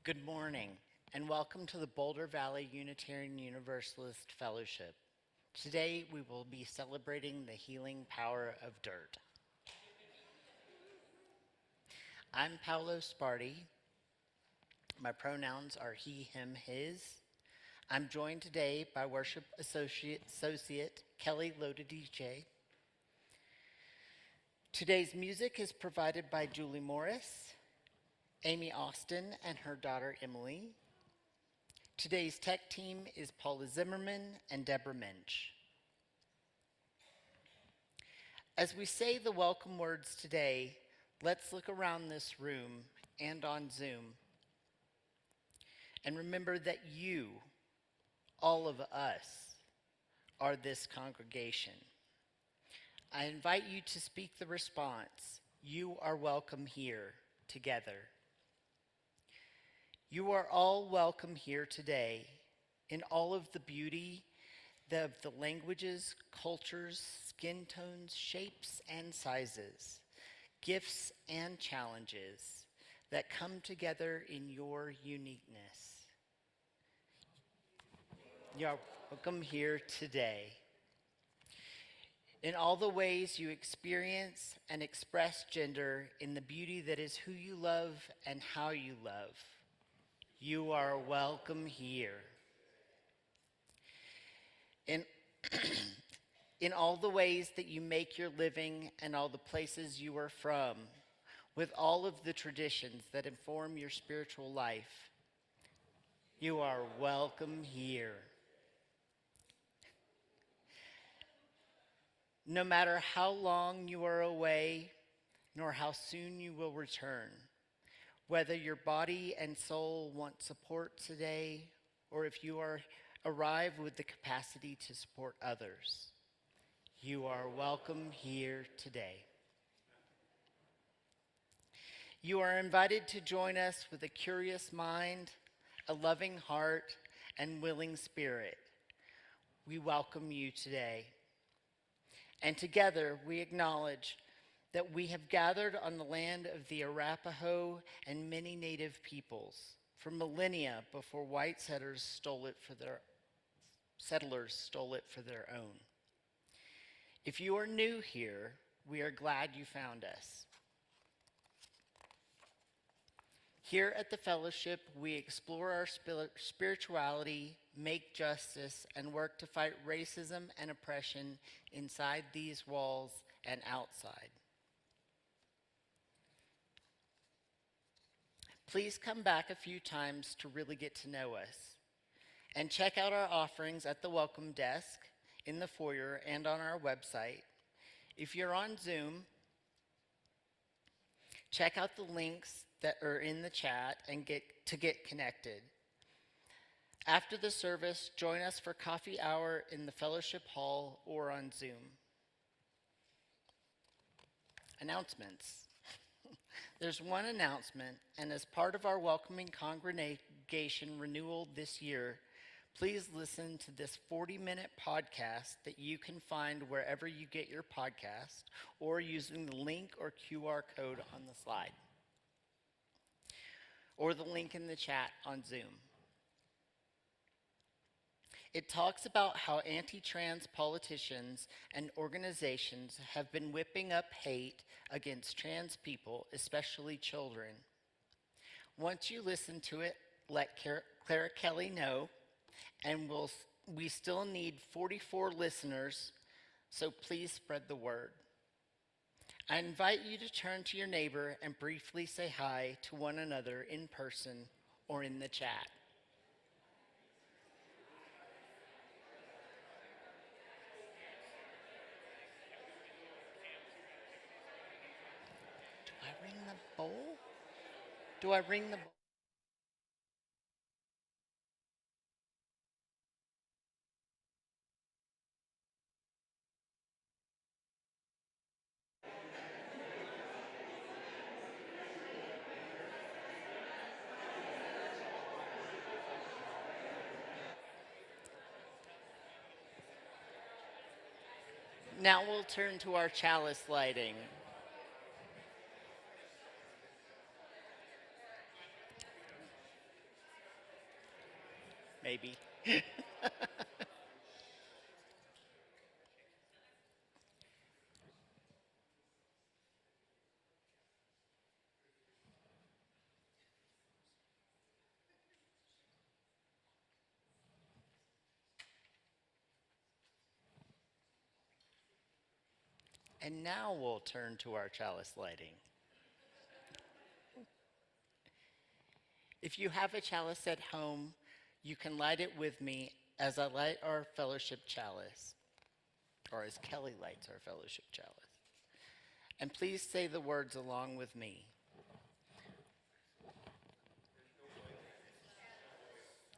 Good morning, and welcome to the Boulder Valley Unitarian Universalist Fellowship. Today, we will be celebrating the healing power of dirt. I'm Paolo Sparti. My pronouns are he, him, his. I'm joined today by Worship Associate Kelly Lodadice. Today's music is provided by Julie Morris, Amy Austin, and her daughter Emily. Today's tech team is Paula Zimmerman and Deborah Minch. As we say the welcome words today, let's look around this room and on Zoom and remember that you, all of us, are this congregation. I invite you to speak the response, "You are welcome here," together. You are all welcome here today in all of the beauty of the languages, cultures, skin tones, shapes, and sizes, gifts and challenges that come together in your uniqueness. You are welcome here today. In all the ways you experience and express gender in the beauty that is who you love and how you love. You are welcome here. In all the ways that you make your living and all the places you are from, with all of the traditions that inform your spiritual life, you are welcome here. No matter how long you are away, nor how soon you will return, whether your body and soul want support today, or if you arrive with the capacity to support others, you are welcome here today. You are invited to join us with a curious mind, a loving heart, and willing spirit. We welcome you today. And together we acknowledge that we have gathered on the land of the Arapaho and many native peoples for millennia before white settlers stole it for their own. If you are new here, we are glad you found us. Here at the Fellowship, we explore our spirituality, make justice, and work to fight racism and oppression inside these walls and outside. Please come back a few times to really get to know us. And check out our offerings at the welcome desk, in the foyer, and on our website. If you're on Zoom, check out the links that are in the chat and get connected. After the service, join us for coffee hour in the fellowship hall or on Zoom. Announcements. There's one announcement, and as part of our welcoming congregation renewal this year, please listen to this 40-minute podcast that you can find wherever you get your podcast or using the link or QR code on the slide or the link in the chat on Zoom. It talks about how anti-trans politicians and organizations have been whipping up hate against trans people, especially children. Once you listen to it, let Clara Kelly know, and we still need 44 listeners, so please spread the word. I invite you to turn to your neighbor and briefly say hi to one another in person or in the chat. Do I ring the bowl? Do I ring the bowl? Now we'll turn to our chalice lighting. maybe. And now we'll turn to our chalice lighting. If you have a chalice at home, you can light it with me as I light our fellowship chalice, or as Kelly lights our fellowship chalice. And please say the words along with me.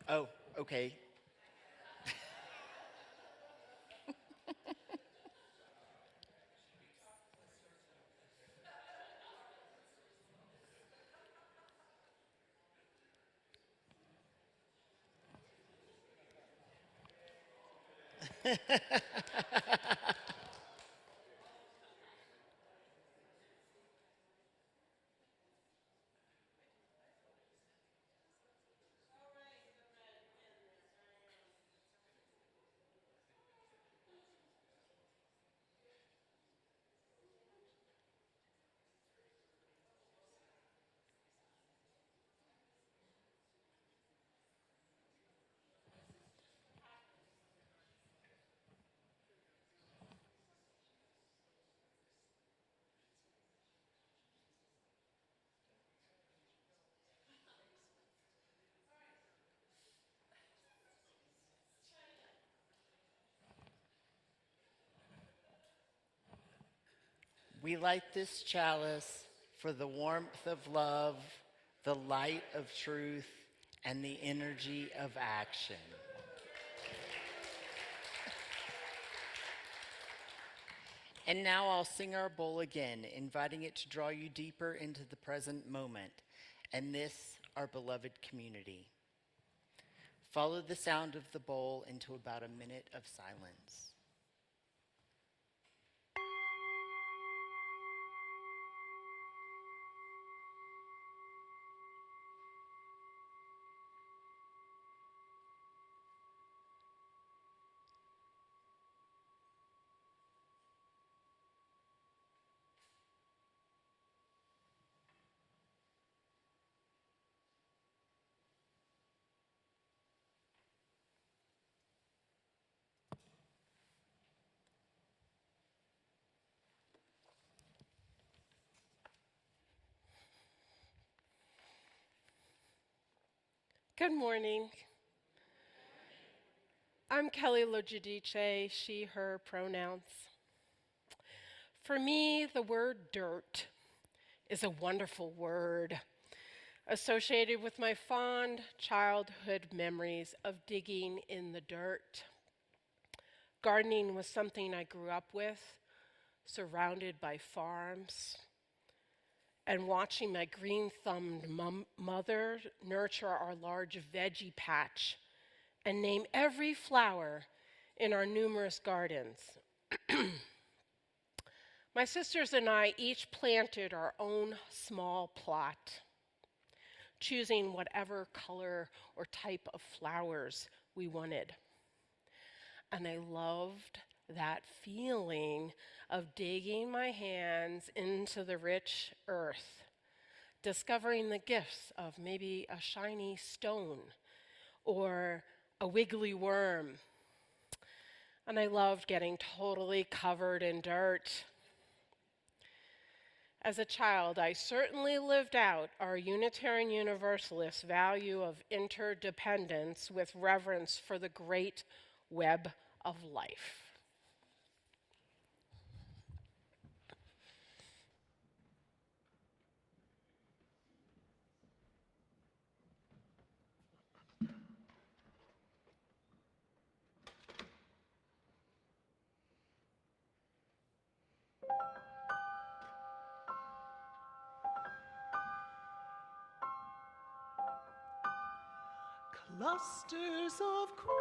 Oh, okay. We light this chalice for the warmth of love, the light of truth, and the energy of action. And now I'll sing our bowl again, inviting it to draw you deeper into the present moment and this, our beloved community. Follow the sound of the bowl into about a minute of silence. Good morning. I'm Kelly Logidice, she, her pronouns. For me, the word dirt is a wonderful word associated with my fond childhood memories of digging in the dirt. Gardening was something I grew up with, surrounded by farms, and watching my green-thumbed mother nurture our large veggie patch and name every flower in our numerous gardens. My sisters and I each planted our own small plot, choosing whatever color or type of flowers we wanted. And I loved that feeling of digging my hands into the rich earth, discovering the gifts of maybe a shiny stone or a wiggly worm. And I loved getting totally covered in dirt. As a child, I certainly lived out our Unitarian Universalist value of interdependence with reverence for the great web of life. Clusters of crocus,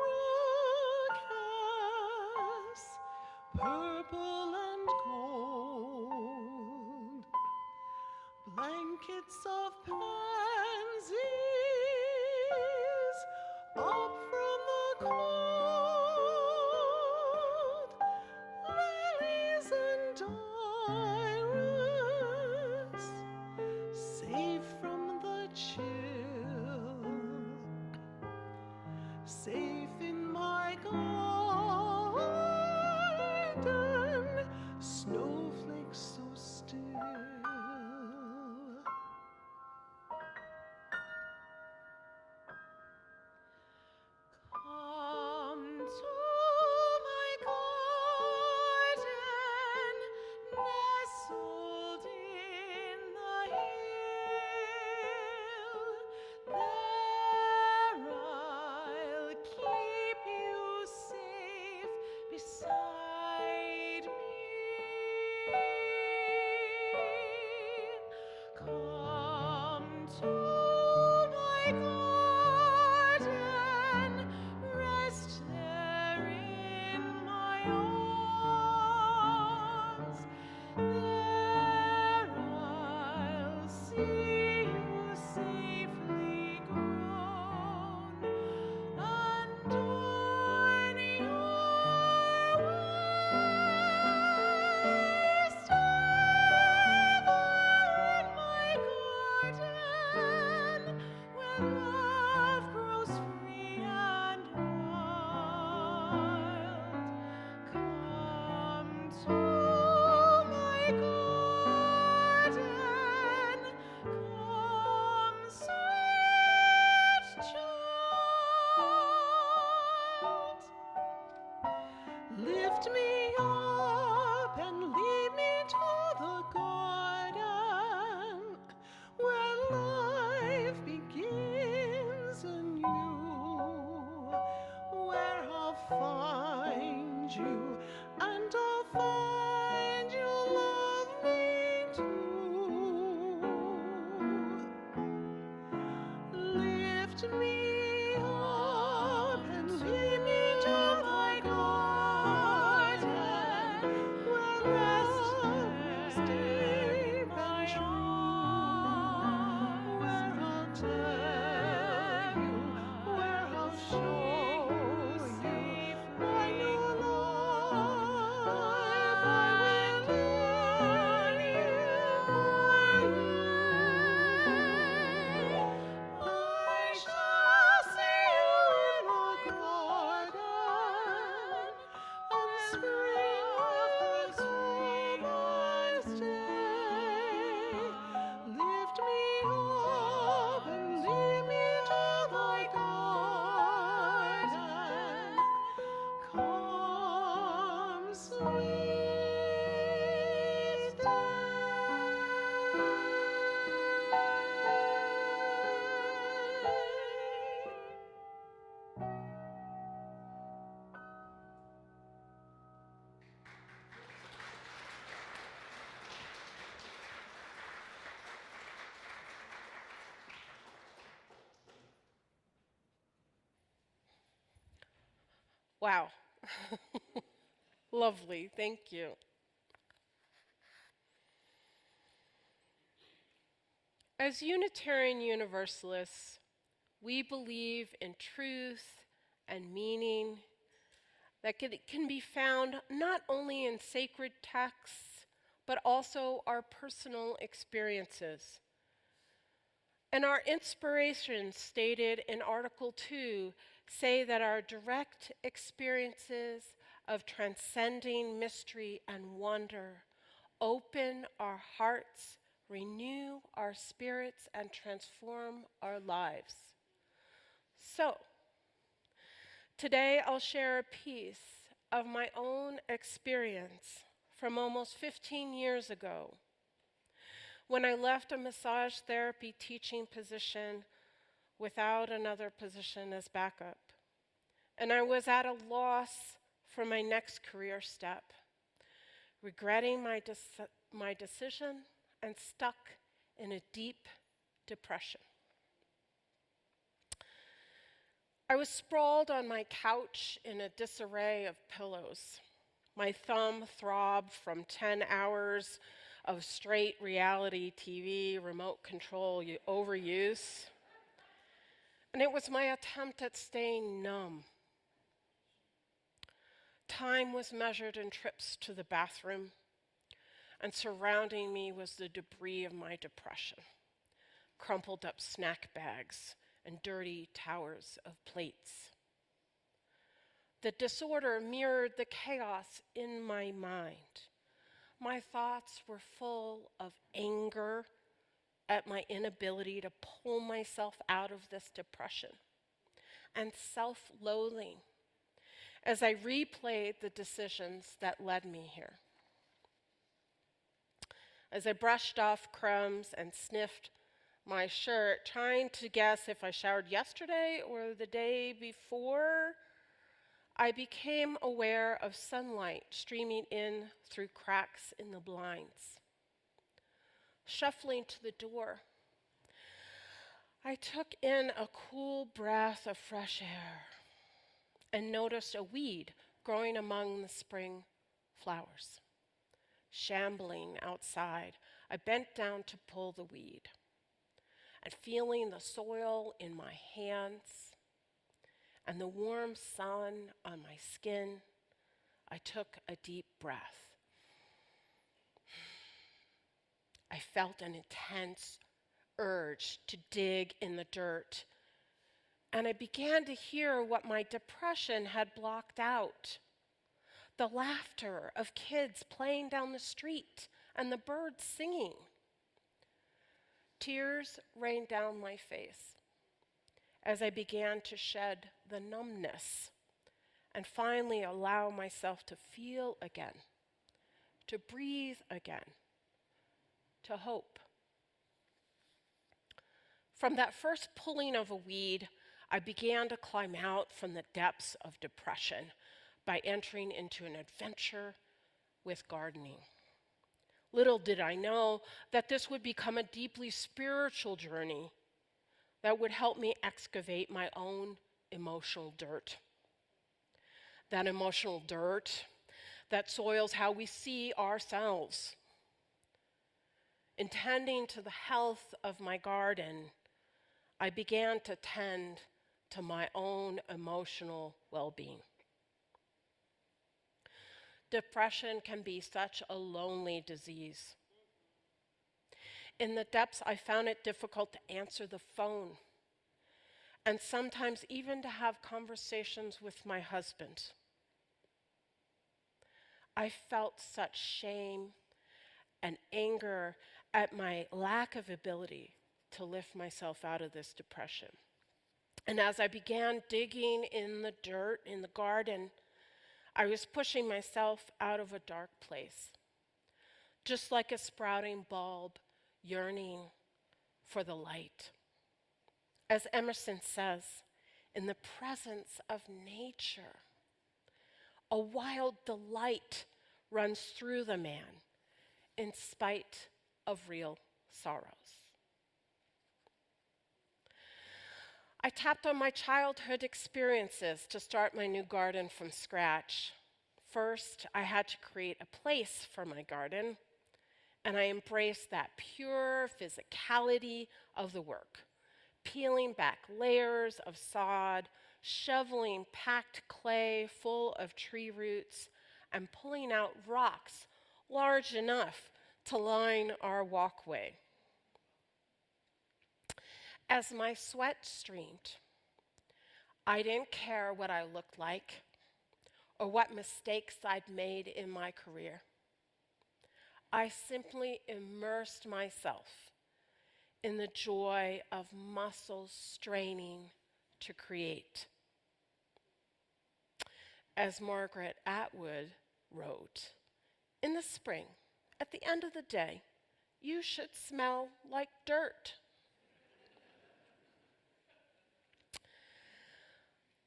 purple and gold, blankets of pansies, up from Wow. Lovely. Thank you. As Unitarian Universalists, we believe in truth and meaning that can be found not only in sacred texts, but also our personal experiences. And our inspirations stated in Article 2 say that our direct experiences of transcending mystery and wonder open our hearts, renew our spirits, and transform our lives. So, today I'll share a piece of my own experience from almost 15 years ago when I left a massage therapy teaching position without another position as backup. And I was at a loss for my next career step, regretting my decision and stuck in a deep depression. I was sprawled on my couch in a disarray of pillows. My thumb throbbed from 10 hours of straight reality TV remote control overuse. And it was my attempt at staying numb. Time was measured in trips to the bathroom, and surrounding me was the debris of my depression, crumpled up snack bags and dirty towers of plates. The disorder mirrored the chaos in my mind. My thoughts were full of anger at my inability to pull myself out of this depression, and self-loathing as I replayed the decisions that led me here. As I brushed off crumbs and sniffed my shirt, trying to guess if I showered yesterday or the day before, I became aware of sunlight streaming in through cracks in the blinds. Shuffling to the door, I took in a cool breath of fresh air and noticed a weed growing among the spring flowers. Shambling outside, I bent down to pull the weed, and feeling the soil in my hands and the warm sun on my skin, I took a deep breath. I felt an intense urge to dig in the dirt, and I began to hear what my depression had blocked out. The laughter of kids playing down the street and the birds singing. Tears rained down my face as I began to shed the numbness and finally allow myself to feel again, to breathe again, to hope. From that first pulling of a weed, I began to climb out from the depths of depression by entering into an adventure with gardening. Little did I know that this would become a deeply spiritual journey that would help me excavate my own emotional dirt. That emotional dirt that soils how we see ourselves. In tending to the health of my garden, I began to tend to my own emotional well-being. Depression can be such a lonely disease. In the depths, I found it difficult to answer the phone, and sometimes even to have conversations with my husband. I felt such shame and anger at my lack of ability to lift myself out of this depression. And as I began digging in the dirt in the garden, I was pushing myself out of a dark place, just like a sprouting bulb yearning for the light. As Emerson says, in the presence of nature, a wild delight runs through the man in spite of real sorrows. I tapped on my childhood experiences to start my new garden from scratch. First, I had to create a place for my garden, and I embraced that pure physicality of the work, peeling back layers of sod, shoveling packed clay full of tree roots, and pulling out rocks large enough to line our walkway. As my sweat streamed, I didn't care what I looked like or what mistakes I'd made in my career. I simply immersed myself in the joy of muscles straining to create. As Margaret Atwood wrote, in the spring, at the end of the day, you should smell like dirt.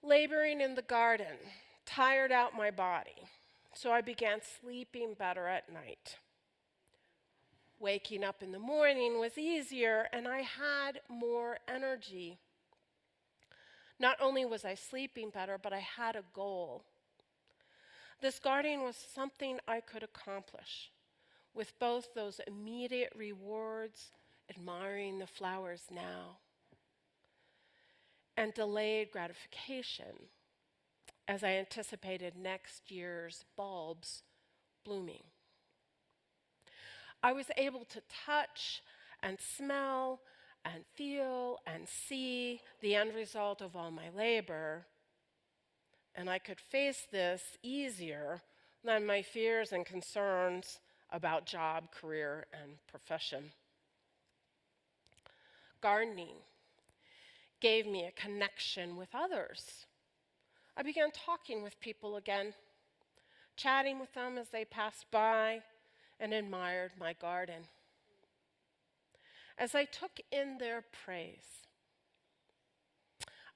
Laboring in the garden tired out my body, so I began sleeping better at night. Waking up in the morning was easier, and I had more energy. Not only was I sleeping better, but I had a goal. This gardening was something I could accomplish, with both those immediate rewards, admiring the flowers now, and delayed gratification as I anticipated next year's bulbs blooming. I was able to touch and smell and feel and see the end result of all my labor, and I could face this easier than my fears and concerns about job, career, and profession. Gardening gave me a connection with others. I began talking with people again, chatting with them as they passed by and admired my garden. As I took in their praise,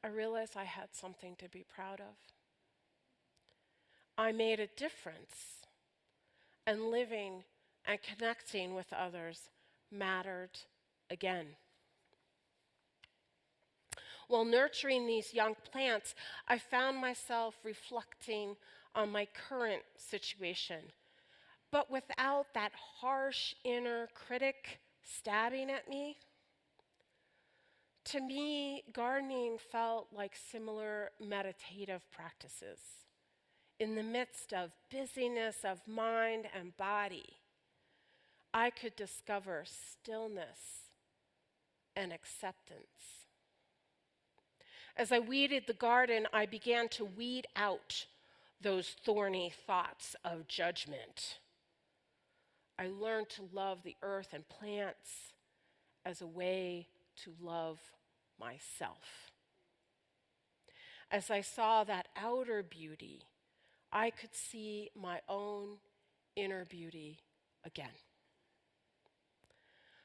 I realized I had something to be proud of. I made a difference, and living and connecting with others mattered again. While nurturing these young plants, I found myself reflecting on my current situation, but without that harsh inner critic stabbing at me. To me, gardening felt like similar meditative practices. In the midst of busyness of mind and body, I could discover stillness and acceptance. As I weeded the garden, I began to weed out those thorny thoughts of judgment. I learned to love the earth and plants as a way to love myself. As I saw that outer beauty, I could see my own inner beauty again.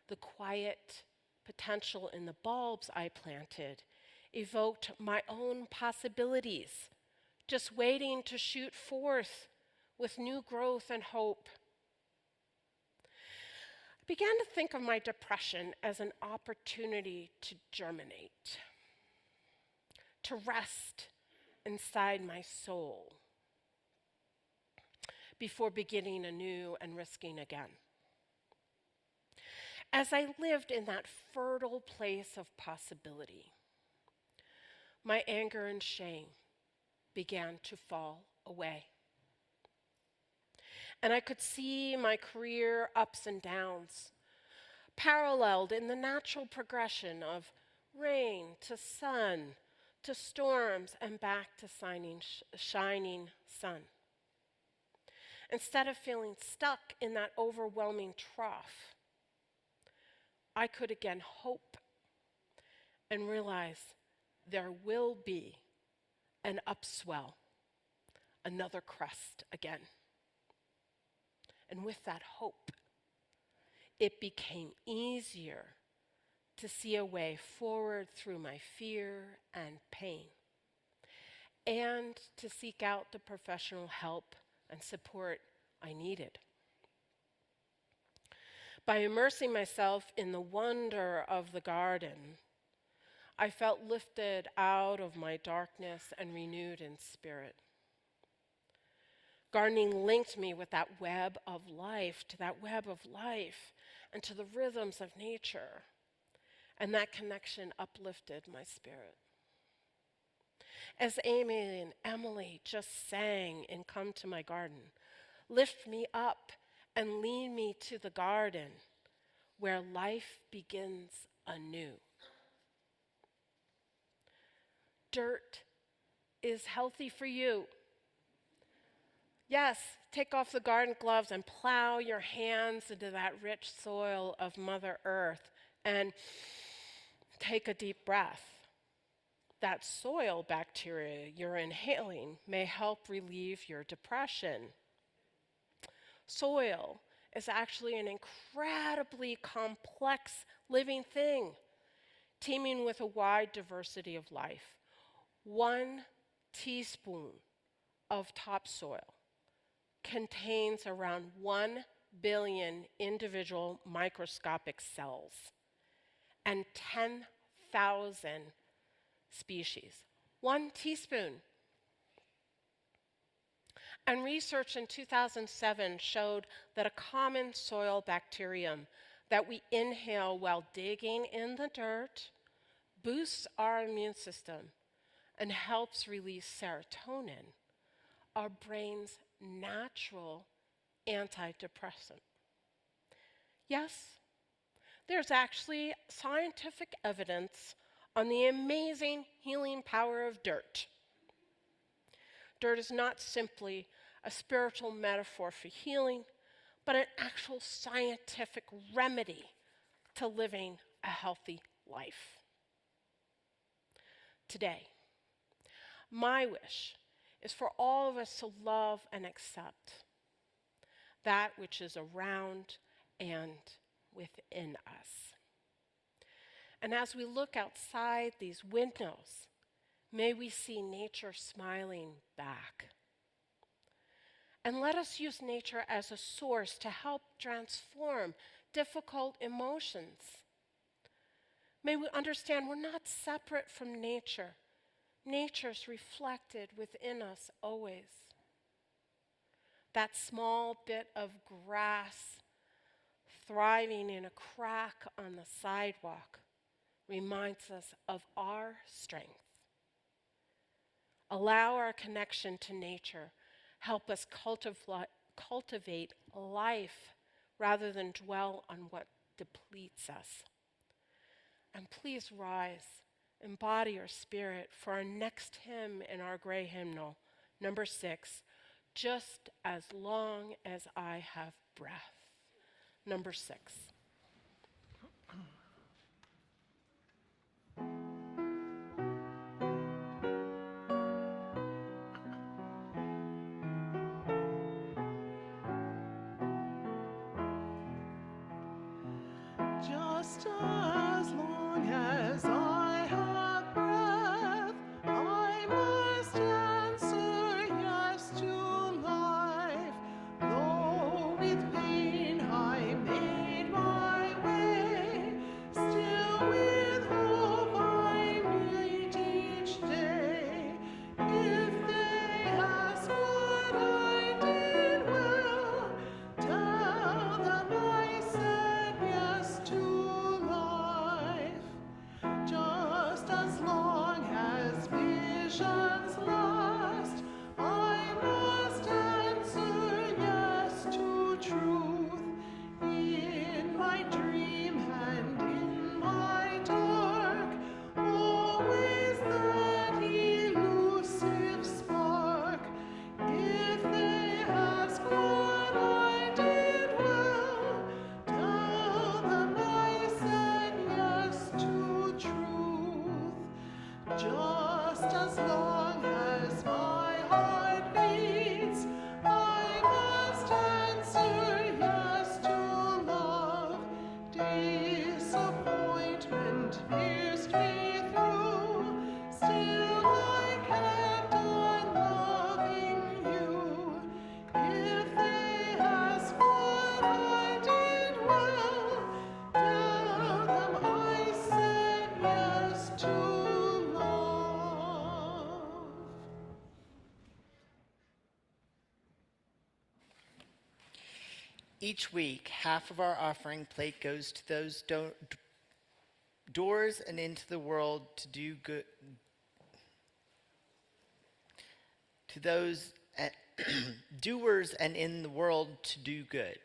The quiet potential in the bulbs I planted evoked my own possibilities, just waiting to shoot forth with new growth and hope. I began to think of my depression as an opportunity to germinate, to rest inside my soul before beginning anew and risking again. As I lived in that fertile place of possibility, my anger and shame began to fall away. And I could see my career ups and downs, paralleled in the natural progression of rain to sun, to storms, and back to shining sun. Instead of feeling stuck in that overwhelming trough, I could again hope and realize there will be an upswell, another crest again. And with that hope, it became easier to see a way forward through my fear and pain, and to seek out the professional help and support I needed. By immersing myself in the wonder of the garden, I felt lifted out of my darkness and renewed in spirit. Gardening linked me with that web of life, to that web of life, and to the rhythms of nature. And that connection uplifted my spirit. As Amy and Emily just sang in Come to My Garden, lift me up and lead me to the garden where life begins anew. Dirt is healthy for you. Yes, take off the garden gloves and plow your hands into that rich soil of Mother Earth and take a deep breath. That soil bacteria you're inhaling may help relieve your depression. Soil is actually an incredibly complex living thing, teeming with a wide diversity of life. 1 teaspoon of topsoil contains around 1 billion individual microscopic cells and 10,000 species. 1 teaspoon. And research in 2007 showed that a common soil bacterium that we inhale while digging in the dirt boosts our immune system and helps release serotonin, our brain's natural antidepressant. Yes, there's actually scientific evidence on the amazing healing power of dirt. Dirt is not simply a spiritual metaphor for healing, but an actual scientific remedy to living a healthy life. Today, my wish is for all of us to love and accept that which is around and within us. And as we look outside these windows, may we see nature smiling back. And let us use nature as a source to help transform difficult emotions. May we understand we're not separate from nature. Nature's reflected within us always. That small bit of grass thriving in a crack on the sidewalk reminds us of our strength. Allow our connection to nature help us cultivate life rather than dwell on what depletes us. And please rise, embody your spirit for our next hymn in our gray hymnal, number 6, Just as Long as I Have Breath. Number 6. Just as long as I have breath, I must answer yes to life. Though with pain I made my way, still with hope I meet each day. If they ask what I did well, tell them I said yes to life. Each week, half of our offering plate goes to those doors and into the world to do good, to those doers and in the world to do good.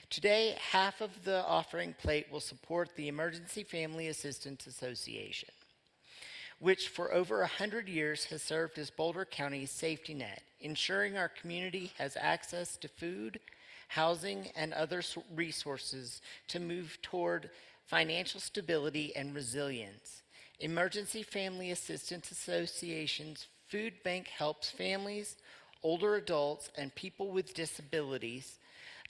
Today, half of the offering plate will support the Emergency Family Assistance Association, which for over 100 years has served as Boulder County's safety net, ensuring our community has access to food, housing, and other resources to move toward financial stability and resilience. Emergency Family Assistance Association's food bank helps families, older adults, and people with disabilities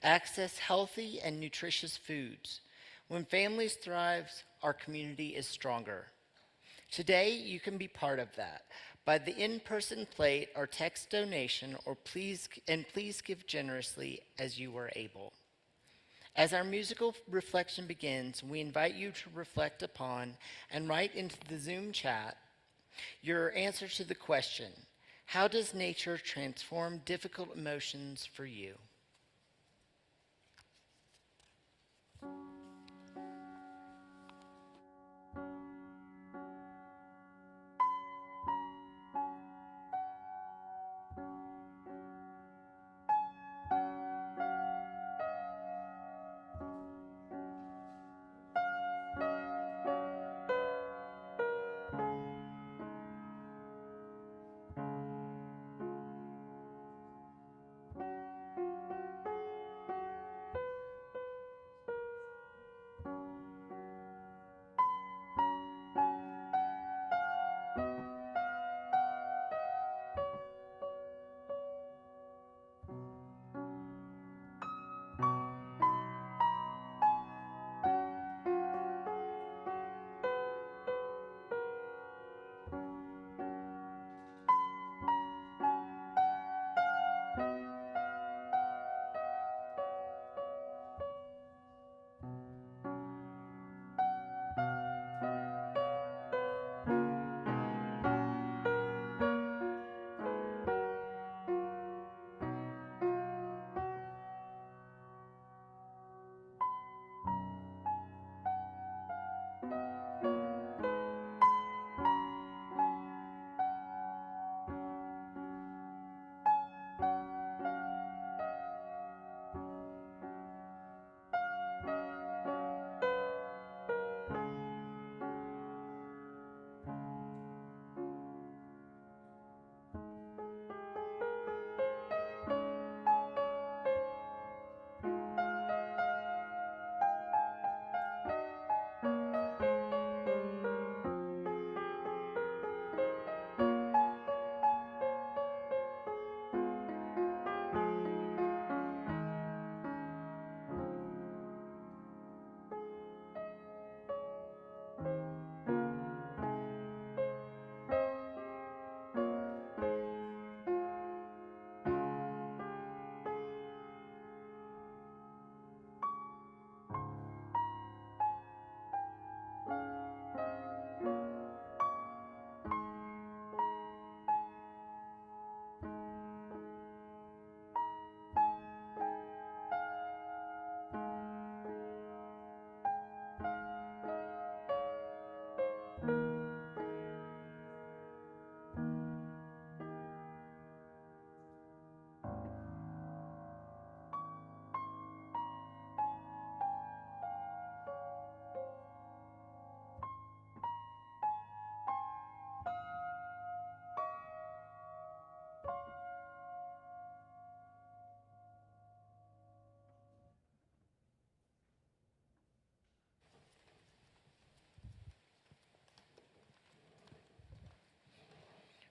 access healthy and nutritious foods. When families thrive, our community is stronger. Today, you can be part of that by the in-person plate or text donation, or please give generously as you are able. As our musical reflection begins, we invite you to reflect upon and write into the Zoom chat your answer to the question, how does nature transform difficult emotions for you?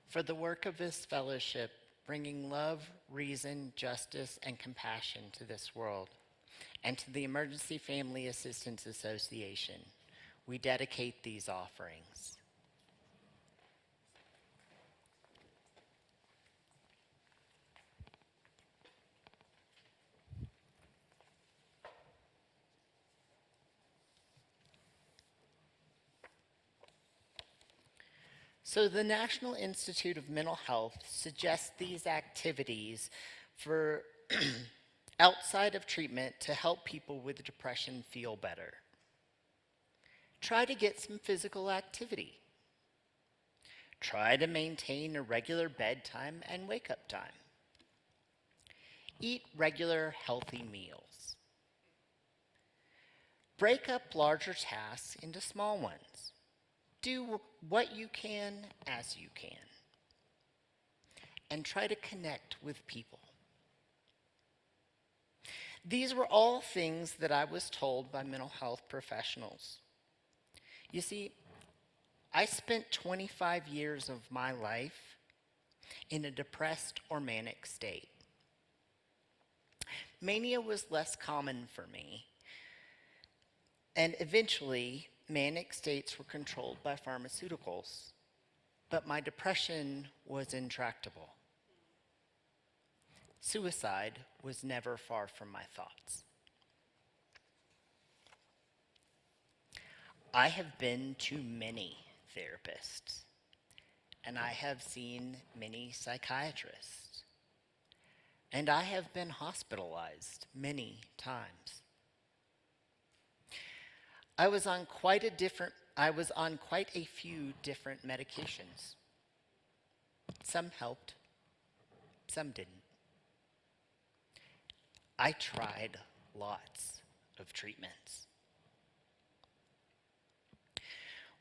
For the work of this fellowship, bringing love, reason, justice, and compassion to this world, and to the Emergency Family Assistance Association, we dedicate these offerings. So the National Institute of Mental Health suggests these activities for outside of treatment to help people with depression feel better. Try to get some physical activity. Try to maintain a regular bedtime and wake-up time. Eat regular, healthy meals. Break up larger tasks into small ones. Do what you can as you can. And try to connect with people. These were all things that I was told by mental health professionals. You see, I spent 25 years of my life in a depressed or manic state. Mania was less common for me, and eventually manic states were controlled by pharmaceuticals, but my depression was intractable. Suicide was never far from my thoughts. I have been to many therapists, and I have seen many psychiatrists, and I have been hospitalized many times. I was on quite a few different medications. Some helped, some didn't. I tried lots of treatments.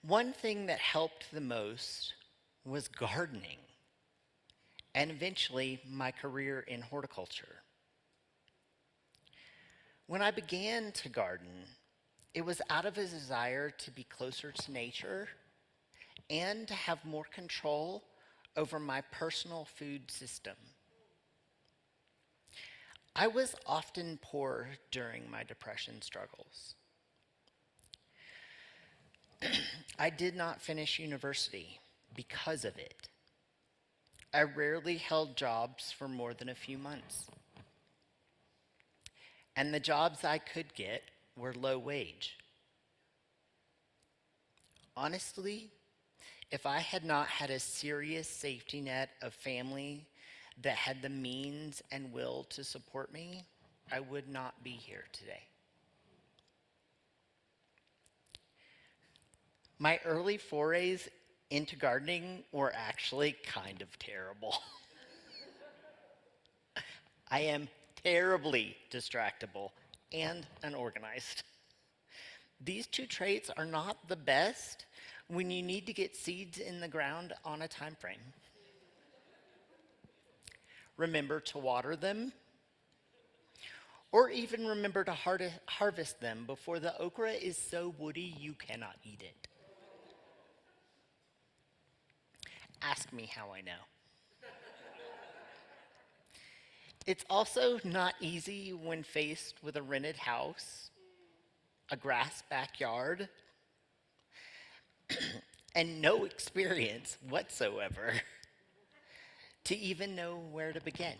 One thing that helped the most was gardening, and eventually my career in horticulture. When I began to garden, it was out of a desire to be closer to nature and to have more control over my personal food system. I was often poor during my depression struggles. I did not finish university because of it. I rarely held jobs for more than a few months. And the jobs I could get were low wage. Honestly, if I had not had a serious safety net of family that had the means and will to support me, I would not be here today. My early forays into gardening were actually kind of terrible. I am terribly distractible and unorganized. These two traits are not the best when you need to get seeds in the ground on a time frame. Remember to water them, or even remember to harvest them before the okra is so woody you cannot eat it. Ask me how I know. It's also not easy when faced with a rented house, a grass backyard, and no experience whatsoever to even know where to begin.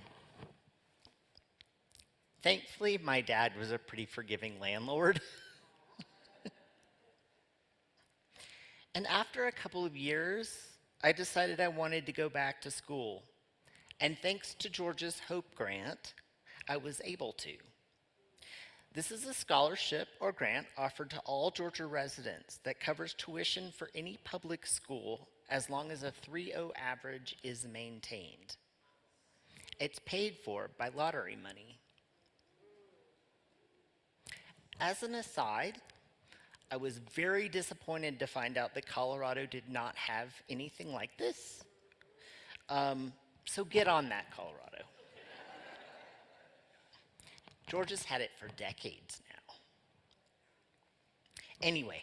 Thankfully, my dad was a pretty forgiving landlord. And after a couple of years, I decided I wanted to go back to school. And thanks to Georgia's Hope Grant, I was able to. This is a scholarship or grant offered to all Georgia residents that covers tuition for any public school as long as a 3.0 average is maintained. It's paid for by lottery money. As an aside, I was very disappointed to find out that Colorado did not have anything like this. So get on that, Colorado. Georgia's had it for decades now. Anyway,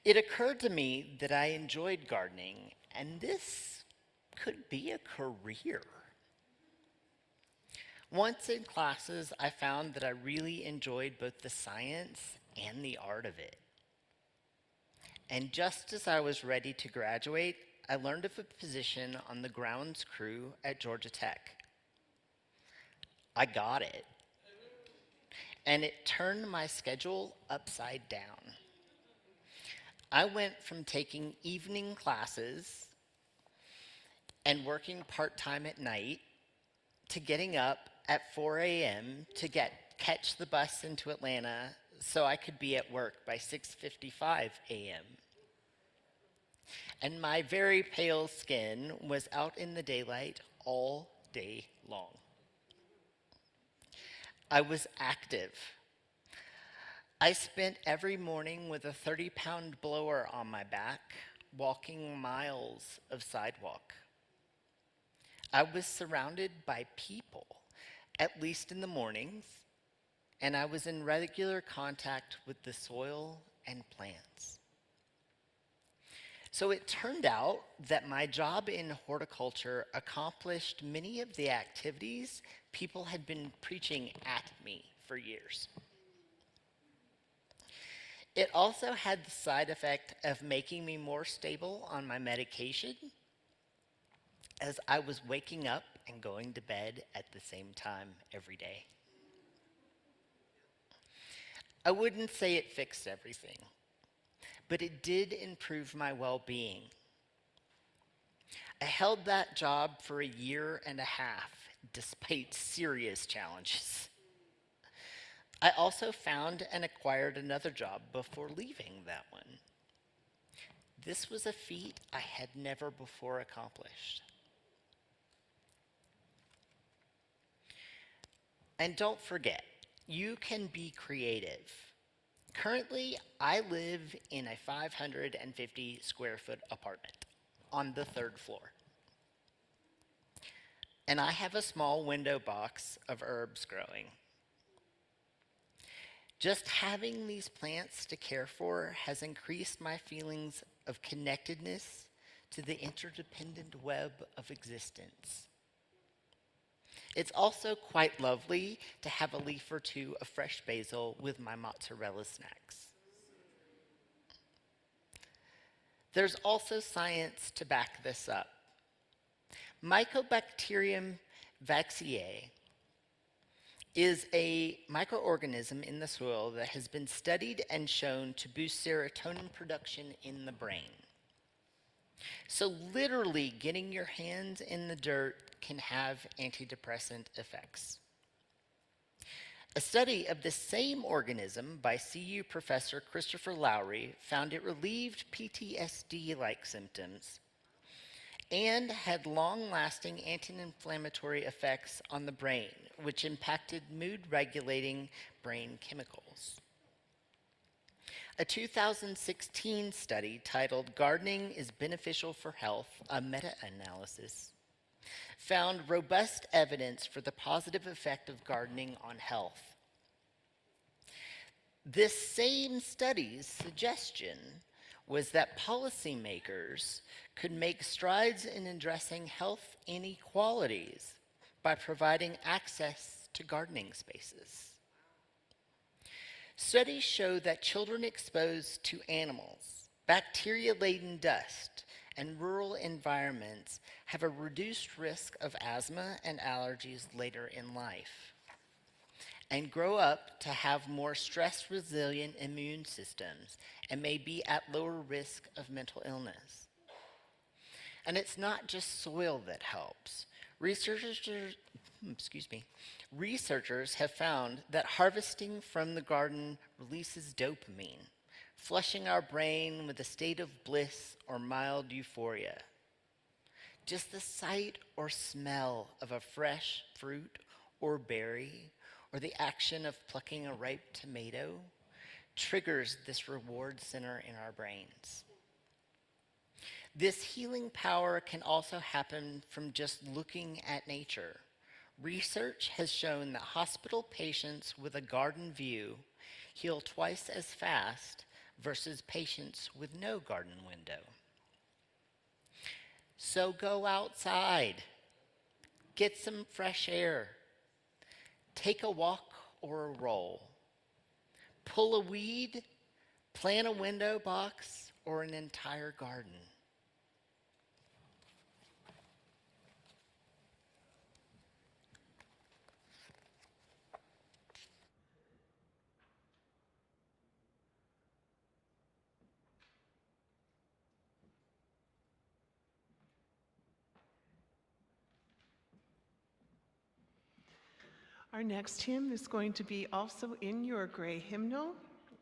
it occurred to me that I enjoyed gardening, and this could be a career. Once in classes, I found that I really enjoyed both the science and the art of it. And just as I was ready to graduate, I learned of a position on the grounds crew at Georgia Tech. I got it. And it turned my schedule upside down. I went from taking evening classes and working part-time at night to getting up at 4 a.m. to catch the bus into Atlanta so I could be at work by 6:55 a.m. And my very pale skin was out in the daylight all day long. I was active. I spent every morning with a 30-pound blower on my back, walking miles of sidewalk. I was surrounded by people, at least in the mornings, and I was in regular contact with the soil and plants. So it turned out that my job in horticulture accomplished many of the activities people had been preaching at me for years. It also had the side effect of making me more stable on my medication, as I was waking up and going to bed at the same time every day. I wouldn't say it fixed everything, but it did improve my well-being. I held that job for a year and a half, despite serious challenges. I also found and acquired another job before leaving that one. This was a feat I had never before accomplished. And don't forget, you can be creative. Currently, I live in a 550 square foot apartment on the 3rd floor. And I have a small window box of herbs growing. Just having these plants to care for has increased my feelings of connectedness to the interdependent web of existence. It's also quite lovely to have a leaf or two of fresh basil with my mozzarella snacks. There's also science to back this up. Mycobacterium vaccae is a microorganism in the soil that has been studied and shown to boost serotonin production in the brain. So literally getting your hands in the dirt can have antidepressant effects. A study of the same organism by CU professor Christopher Lowry found it relieved PTSD-like symptoms and had long-lasting anti-inflammatory effects on the brain, which impacted mood-regulating brain chemicals. A 2016 study titled "Gardening is Beneficial for Health," a meta-analysis, found robust evidence for the positive effect of gardening on health. This same study's suggestion was that policymakers could make strides in addressing health inequalities by providing access to gardening spaces. Studies show that children exposed to animals, bacteria-laden dust, and rural environments have a reduced risk of asthma and allergies later in life, and grow up to have more stress-resilient immune systems and may be at lower risk of mental illness. And it's not just soil that helps. Researchers have found that harvesting from the garden releases dopamine, flushing our brain with a state of bliss or mild euphoria. Just the sight or smell of a fresh fruit or berry, or the action of plucking a ripe tomato, triggers this reward center in our brains. This healing power can also happen from just looking at nature. Research has shown that hospital patients with a garden view heal twice as fast versus patients with no garden window. So go outside, get some fresh air, take a walk or a roll, pull a weed, plant a window box, or an entire garden. Our next hymn is going to be also in your gray hymnal.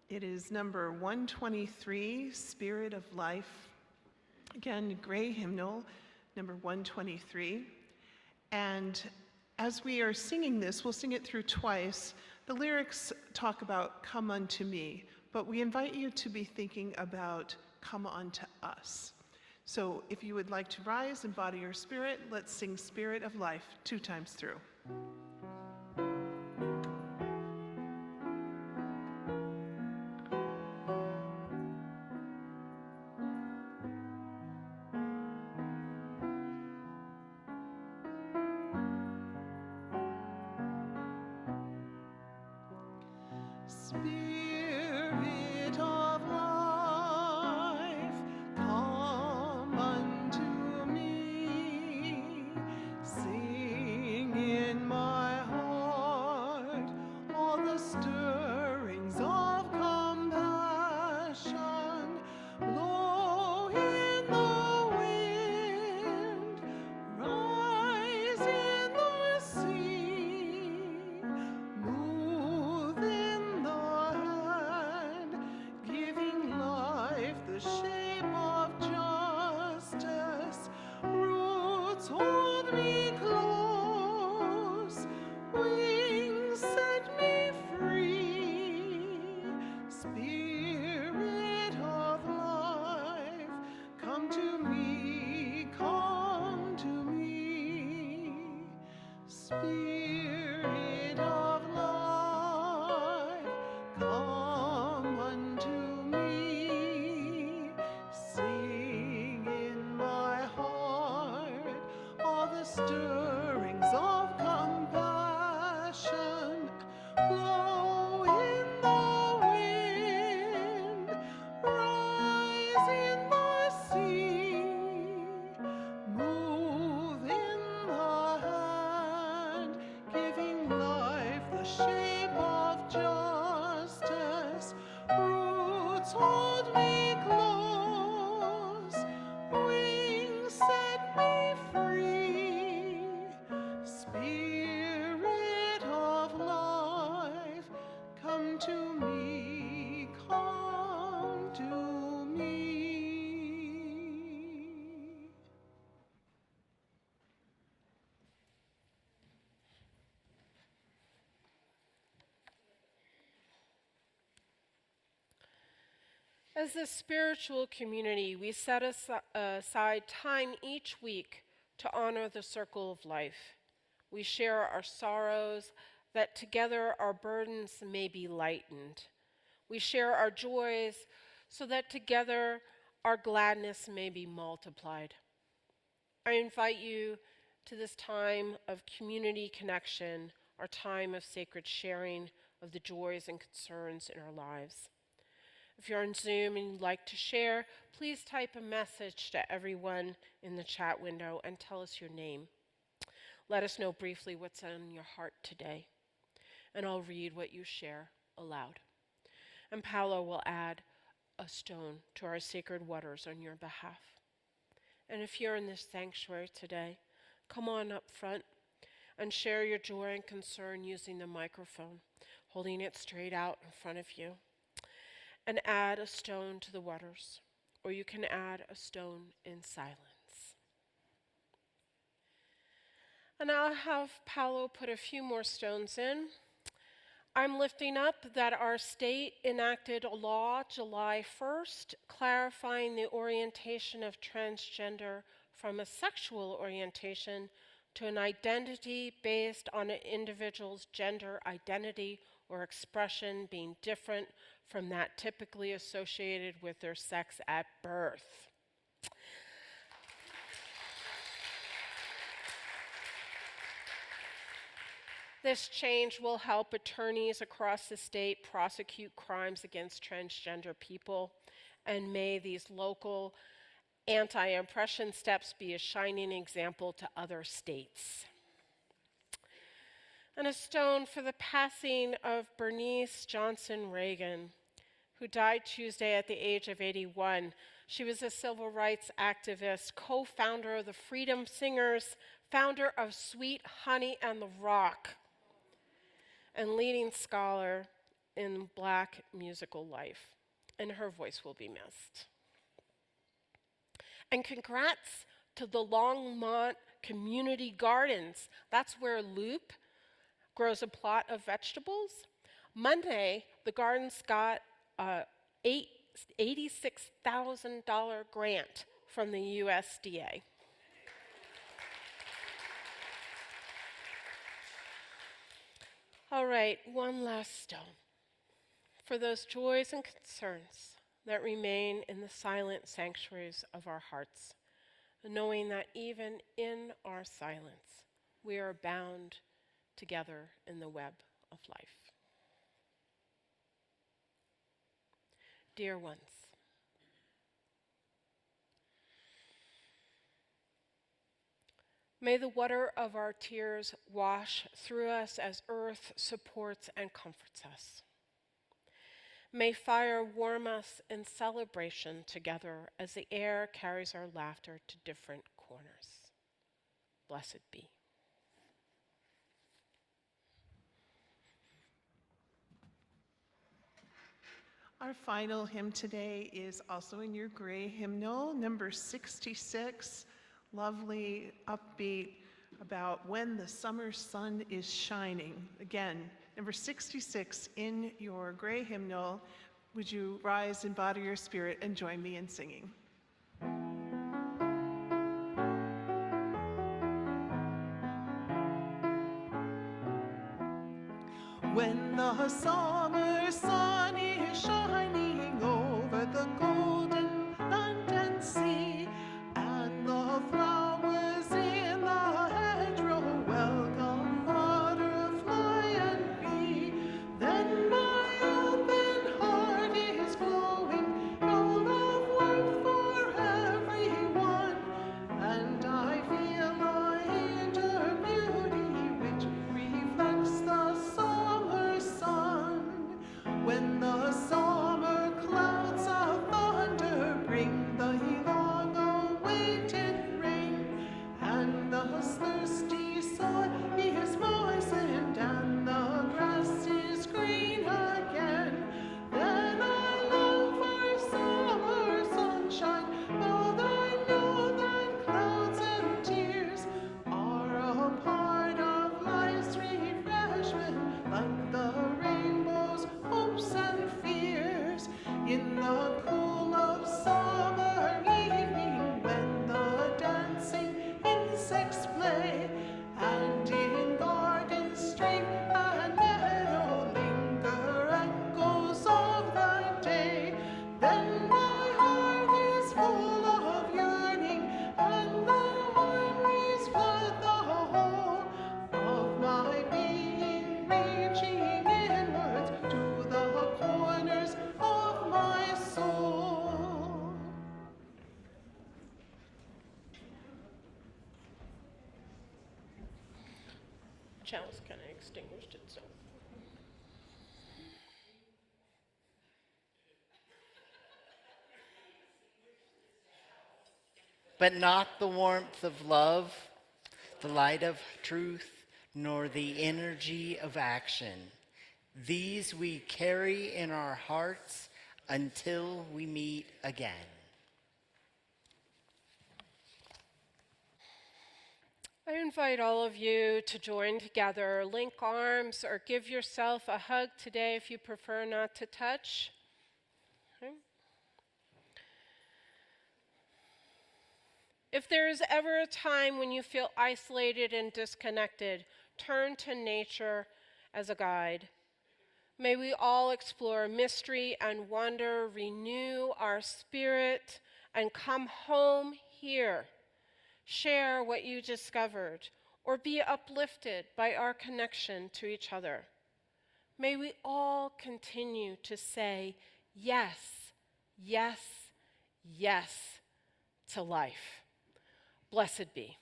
It is number 123, Spirit of Life. Again, gray hymnal, number 123. And as we are singing this, we'll sing it through twice. The lyrics talk about come unto me, but we invite you to be thinking about come unto us. So if you would like to rise and embody your spirit, let's sing Spirit of Life 2 times through. Spirit of life, come unto me. Sing in my heart all the stirrings of compassion. Blow in the wind, rise in the sea, move in the hand, giving life the shape of justice. Roots hold me close, wings set me free. Spirit of life, come to me, come to me. Spirit of life, come unto me. Sing in my heart all the stirrings of compassion. Blow in the wind, rise in the sea, move in the hand, giving life the shape of justice. Roots hold me close, wings set me free. Spirit of life, come to me, come to me. As a spiritual community, we set aside time each week to honor the circle of life. We share our sorrows that together our burdens may be lightened. We share our joys so that together our gladness may be multiplied. I invite you to this time of community connection, our time of sacred sharing of the joys and concerns in our lives. If you're on Zoom and you'd like to share, please type a message to everyone in the chat window and tell us your name. Let us know briefly what's on your heart today, and I'll read what you share aloud. And Paolo will add a stone to our sacred waters on your behalf. And if you're in this sanctuary today, come on up front and share your joy and concern using the microphone, holding it straight out in front of you. And add a stone to the waters, or you can add a stone in silence. And I'll have Paolo put a few more stones in. I'm lifting up that our state enacted a law July 1st clarifying the orientation of transgender from a sexual orientation to an identity based on an individual's gender identity or expression being different from that typically associated with their sex at birth. This change will help attorneys across the state prosecute crimes against transgender people, and may these local anti-oppression steps be a shining example to other states. And a stone for the passing of Bernice Johnson Reagan, who died Tuesday at the age of 81. She was a civil rights activist, co-founder of the Freedom Singers, founder of Sweet Honey and the Rock. and leading scholar in Black musical life, and her voice will be missed. And congrats to the Longmont Community Gardens. That's where Loop grows a plot of vegetables. Monday, the gardens got a $86,000 grant from the USDA. All right, one last stone for those joys and concerns that remain in the silent sanctuaries of our hearts, knowing that even in our silence, we are bound together in the web of life. Dear ones, may the water of our tears wash through us as earth supports and comforts us. May fire warm us in celebration together as the air carries our laughter to different corners. Blessed be. Our final hymn today is also in your gray hymnal, number 66, lovely, upbeat, about when the summer sun is shining. Again, number 66 in your gray hymnal. Would you rise in body or spirit and join me in singing? When the summer sun is shining over the golden land and sea, and the flowers in the hedgerow welcome butterfly and bee, then my open heart is glowing, full of warmth for everyone, and I feel a inner beauty which reflects the summer sun. When the summer clouds of thunder bring the long-awaited rain, and the thirsty soil is moistened and the grass is green again, then I long for summer sunshine, though I know that clouds and tears are a part of life's refreshment, like the rainbow's hopes and fears. In the cool of summer evening, when the dancing insects play, and in garden, stream, and meadow linger echoes of the day, then my heart is full of yearning, and the memories flood the whole of my being, reaching inwards to the corners of my soul. Chalice kind of extinguished itself. But not the warmth of love, the light of truth, nor the energy of action. These we carry in our hearts until we meet again. I invite all of you to join together, link arms, or give yourself a hug today if you prefer not to touch. Okay. If there is ever a time when you feel isolated and disconnected, turn to nature as a guide. May we all explore mystery and wonder, renew our spirit, and come home here. Share what you discovered, or be uplifted by our connection to each other. May we all continue to say yes, yes, yes to life. Blessed be.